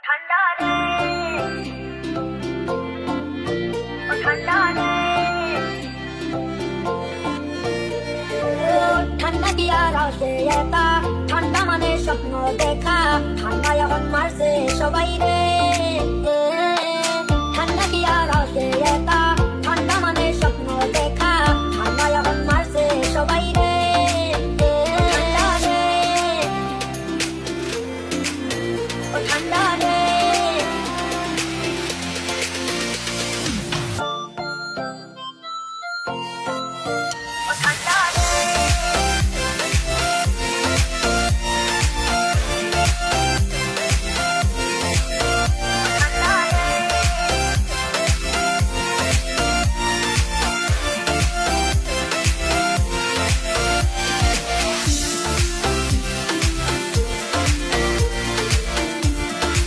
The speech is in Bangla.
ঠান্ডা রে, ও ঠান্ডা রে, ও ঠান্ডা কি আর আসে একা, ঠান্ডা মানে স্বপ্ন দেখা, ঠান্ডা এখন মারছে সবাই রে।